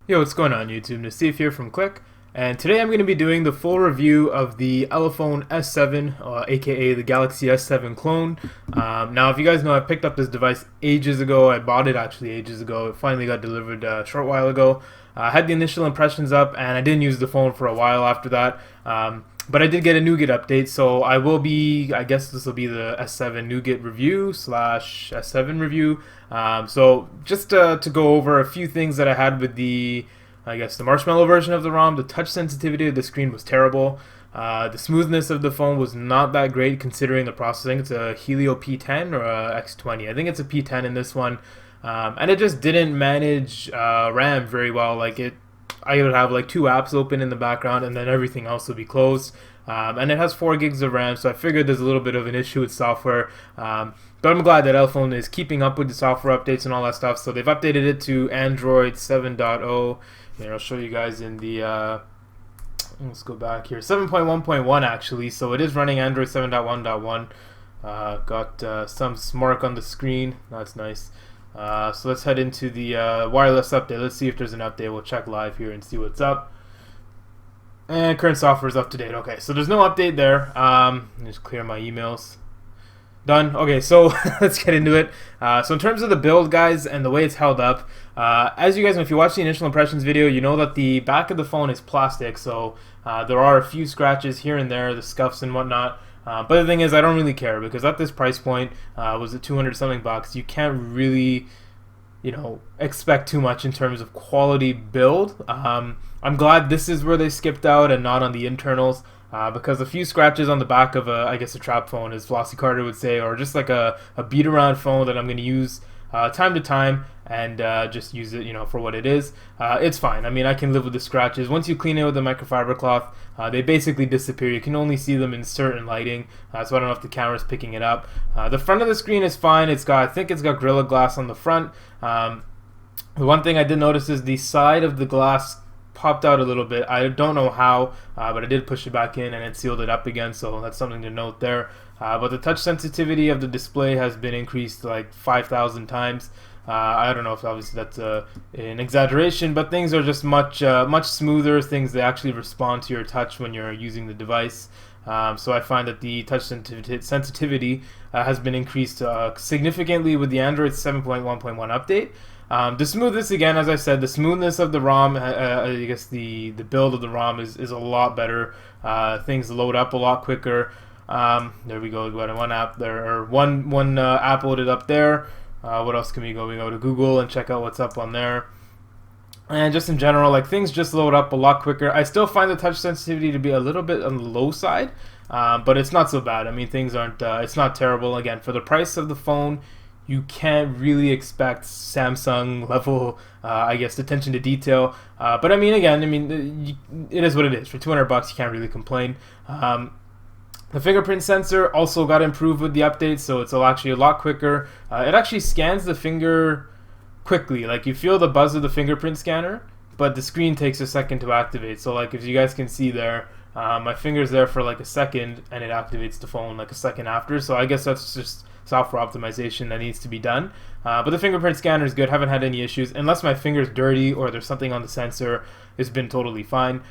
Yo, what's going on YouTube? Nassif here from Click, and today I'm going to be doing the full review of the Elephone S7, aka the Galaxy S7 clone. Now, if you guys know, I picked up this device ages ago. I bought it actually ages ago. It finally got delivered a short while ago. I had the initial impressions up, and I didn't use the phone for a while after that. But I did get a NuGet update, so I will be, I guess this will be the S7 NuGet review slash S7 review. So just to go over a few things that I had with the, I guess, the Marshmallow version of the ROM. The touch sensitivity of the screen was terrible. The smoothness of the phone was not that great considering the processing. It's a Helio P10 or a X20. I think it's a P10 in this one. And it just didn't manage RAM very well. I would have like two apps open in the background and then everything else would be closed. And it has 4 gigs of RAM, so I figured there's a little bit of an issue with software. But I'm glad that Elephone is keeping up with the software updates and all that stuff. So they've updated it to Android 7.0. Here, I'll show you guys in the... let's go back here. 7.1.1 actually, so it is running Android 7.1.1. Got some mark on the screen. That's nice. So let's head into the wireless update. Let's see if there's an update. We'll check live here and see what's up. And current software is up to date. Okay, so there's no update there. Just clear my emails. Done. Okay, so let's get into it. So in terms of the build, guys, and the way it's held up, as you guys know, if you watch the initial impressions video, you know that the back of the phone is plastic, so there are a few scratches here and there, the scuffs and whatnot. But the thing is, I don't really care because at this price point, was it 200 something bucks? You can't really, expect too much in terms of quality build. I'm glad this is where they skipped out and not on the internals. Because a few scratches on the back of a trap phone, as Flossie Carter would say, or just like a beat around phone that I'm going to use time to time and just use it, for what it is. It's fine. I mean, I can live with the scratches. Once you clean it with the microfiber cloth, they basically disappear. You can only see them in certain lighting, so I don't know if the camera's picking it up. The front of the screen is fine. I think it's got Gorilla Glass on the front. The one thing I did notice is the side of the glass popped out a little bit. I don't know how, but I did push it back in and it sealed it up again, so that's something to note there. But the touch sensitivity of the display has been increased like 5,000 times. I don't know if obviously that's an exaggeration, but things are just much smoother. They actually respond to your touch when you're using the device. So I find that the touch sensitivity has been increased significantly with the Android 7.1.1 update. The smoothness, again, as I said, the smoothness of the ROM, I guess the build of the ROM is a lot better. Things load up a lot quicker. There we go. We got one app there, or one app loaded up there. What else can we go? We go to Google and check out what's up on there. And just in general, like, things just load up a lot quicker. I still find the touch sensitivity to be a little bit on the low side, but it's not so bad. I mean, things aren't. It's not terrible. Again, for the price of the phone, you can't really expect Samsung level, attention to detail. But I mean, again, it is what it is. For 200 bucks, you can't really complain. The fingerprint sensor also got improved with the update, so it's actually a lot quicker. It actually scans the finger quickly. Like, you feel the buzz of the fingerprint scanner, but the screen takes a second to activate. So, like, if you guys can see there, my finger's there for like a second, and it activates the phone like a second after. So I guess that's just software optimization that needs to be done. But the fingerprint scanner is good. Haven't had any issues. Unless my finger's dirty or there's something on the sensor, it's been totally fine.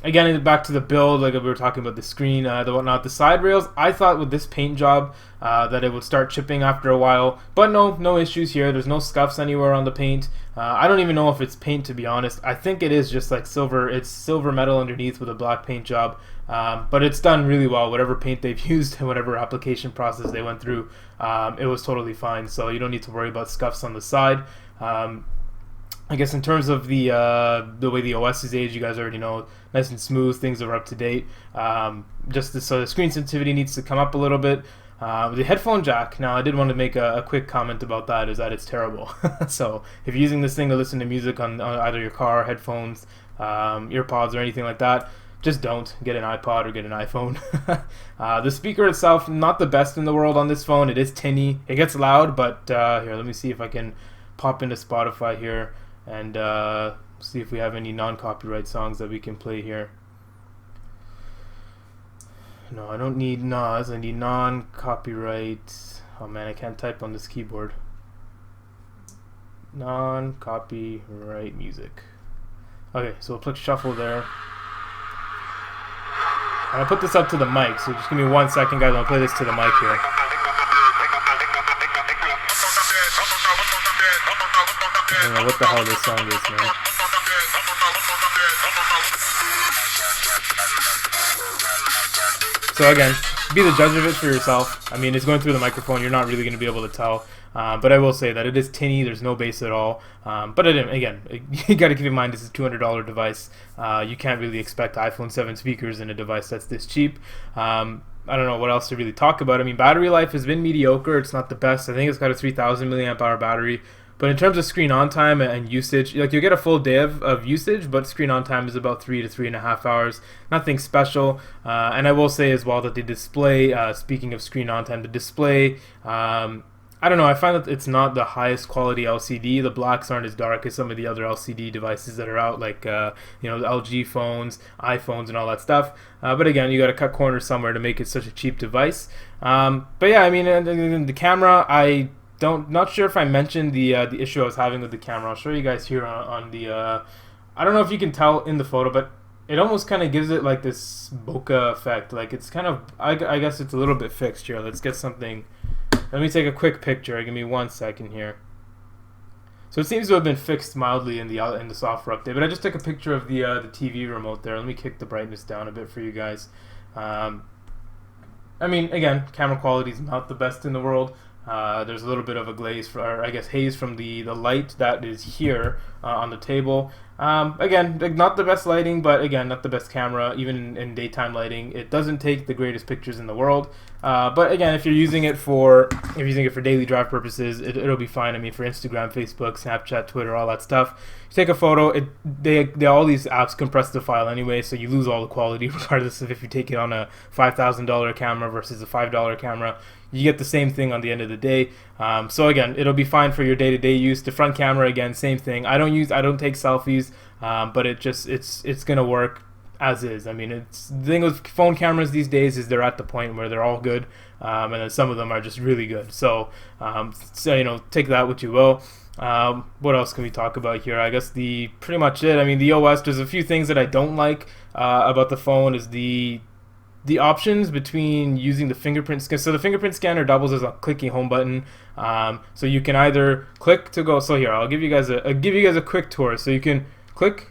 Again, back to the build, like we were talking about the screen, the whatnot, the side rails, I thought with this paint job that it would start chipping after a while. But no issues here. There's no scuffs anywhere on the paint. I don't even know if it's paint, to be honest. I think it is just like silver. It's silver metal underneath with a black paint job. But it's done really well. Whatever paint they've used and whatever application process they went through, it was totally fine. So you don't need to worry about scuffs on the side. I guess in terms of the way the OS is aged, you guys already know, nice and smooth. Things are up to date. So the screen sensitivity needs to come up a little bit. The headphone jack, now I did want to make a quick comment about that, is that it's terrible. So if you're using this thing to listen to music on either your car, headphones, earpods, or anything like that, just don't. Get an iPod or get an iPhone. The speaker itself, not the best in the world on this phone. It is tinny. It gets loud, but here, let me see if I can pop into Spotify here and see if we have any non-copyright songs that we can play here. No, I don't need Nas. I need non-copyright. Oh man, I can't type on this keyboard. Non-copyright music. Okay, so we'll click shuffle there. I'll put this up to the mic, so just give me 1 second, guys. I'll play this to the mic here. I don't know what the hell this song is, man. So again, be the judge of it for yourself. I mean, it's going through the microphone. You're not really going to be able to tell. But I will say that it is tinny. There's no bass at all. But again, you got to keep in mind this is a $200 device. You can't really expect iPhone 7 speakers in a device that's this cheap. I don't know what else to really talk about. I mean, battery life has been mediocre. It's not the best. I think it's got a 3,000 milliamp hour battery. But in terms of screen on time and usage, like, you get a full day of usage, but screen on time is about 3 to 3.5 hours. Nothing special. And I will say as well that the display, speaking of screen on time, the display, I don't know, I find that it's not the highest quality LCD. The blacks aren't as dark as some of the other LCD devices that are out, like the LG phones, iPhones, and all that stuff. But again, you got to cut corners somewhere to make it such a cheap device. But yeah, I mean, the camera, not sure if I mentioned the issue I was having with the camera. I'll show you guys here on the. I don't know if you can tell in the photo, but it almost kind of gives it like this bokeh effect. Like, it's kind of, I guess it's a little bit fixed here. Let's get something. Let me take a quick picture. Give me 1 second here. So it seems to have been fixed mildly in the software update. But I just took a picture of the TV remote there. Let me kick the brightness down a bit for you guys. I mean, again, camera quality is not the best in the world. There's a little bit of a glaze, or I guess haze, from the light that is here on the table. Again, not the best lighting, but again, not the best camera. Even in daytime lighting, it doesn't take the greatest pictures in the world. But again, if you're using it for daily drive purposes, it'll be fine. I mean, for Instagram, Facebook, Snapchat, Twitter, all that stuff, you take a photo. All these apps compress the file anyway, so you lose all the quality regardless of if you take it on a $5,000 camera versus a $5 camera. You get the same thing on the end of the day. So again, it'll be fine for your day-to-day use. The front camera, again, same thing. I don't take selfies, but it's gonna work as is. I mean, the thing with phone cameras these days is they're at the point where they're all good, and then some of them are just really good. So take that what you will. What else can we talk about here? I guess pretty much it. I mean, the OS. There's a few things that I don't like about the phone. Is the options between using the fingerprint scan. So the fingerprint scanner doubles as a clicking home button. So you can either click to go. So here, I'll give you guys a quick tour. So you can click,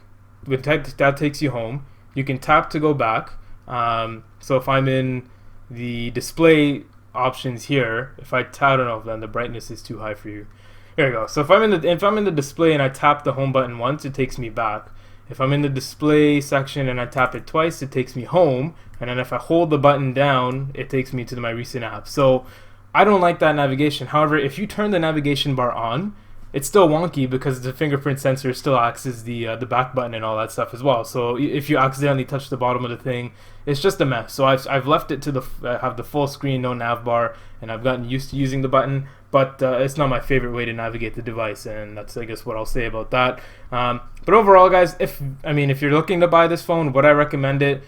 that takes you home. You can tap to go back. So if I'm in the display options here, if I tap, I don't know if then the brightness is too high for you. Here we go. So if I'm in the display and I tap the home button once, it takes me back. If I'm in the display section and I tap it twice, it takes me home. And then if I hold the button down, it takes me to my recent apps. So I don't like that navigation. However, if you turn the navigation bar on, it's still wonky because the fingerprint sensor still acts as the back button and all that stuff as well. So if you accidentally touch the bottom of the thing, it's just a mess. So I've left it to have the full screen, no nav bar, and I've gotten used to using the button. But it's not my favorite way to navigate the device, and that's, I guess, what I'll say about that. But overall, guys, if you're looking to buy this phone, would I recommend it?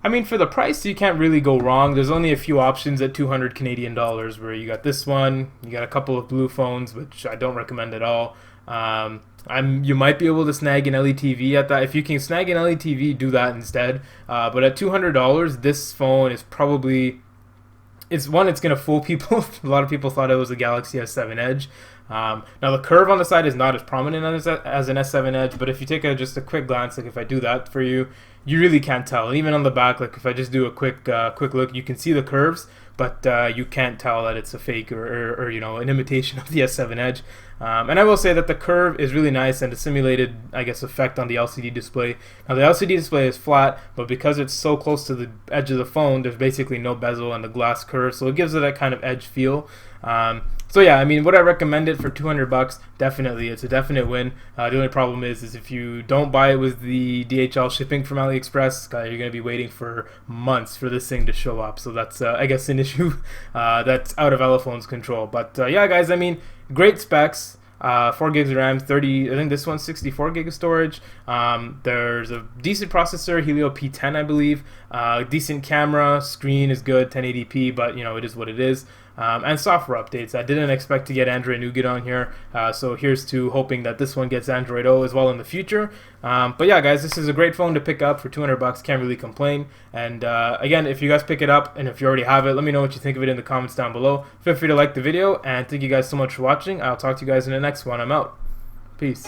I mean, for the price, you can't really go wrong. There's only a few options at 200 Canadian dollars, where you got this one, you got a couple of blue phones, which I don't recommend at all. You might be able to snag an LETV at that. If you can snag an LETV, do that instead. But at $200, this phone is probably... it's going to fool people. A lot of people thought it was a Galaxy S7 Edge. Now the curve on the side is not as prominent as an S7 Edge, but if you take just a quick glance, like if I do that for you, you really can't tell. Even on the back, like if I just do a quick look, you can see the curves, but you can't tell that it's a fake or an imitation of the S7 Edge. And I will say that the curve is really nice and a simulated, I guess, effect on the LCD display. Now the LCD display is flat, but because it's so close to the edge of the phone, there's basically no bezel and the glass curve, so it gives it that kind of edge feel. So yeah, I mean, would I recommend it for $200? Definitely, it's a definite win. The only problem is if you don't buy it with the DHL shipping from AliExpress, you're going to be waiting for months for this thing to show up. So that's, I guess, an issue that's out of Elephone's control. But yeah, guys, I mean, great specs. 4 gigs of RAM, 30, I think this one's 64 gig of storage. There's a decent processor, Helio P10, I believe. Decent camera, screen is good, 1080p, but it is what it is. and software updates. I didn't expect to get Android Nougat on here, so here's to hoping that this one gets Android O as well in the future. But yeah, guys, this is a great phone to pick up for 200 bucks. Can't really complain. And again, if you guys pick it up and if you already have it, let me know what you think of it in the comments down below. Feel free to like the video, and thank you guys so much for watching. I'll talk to you guys in the next one. I'm out. Peace.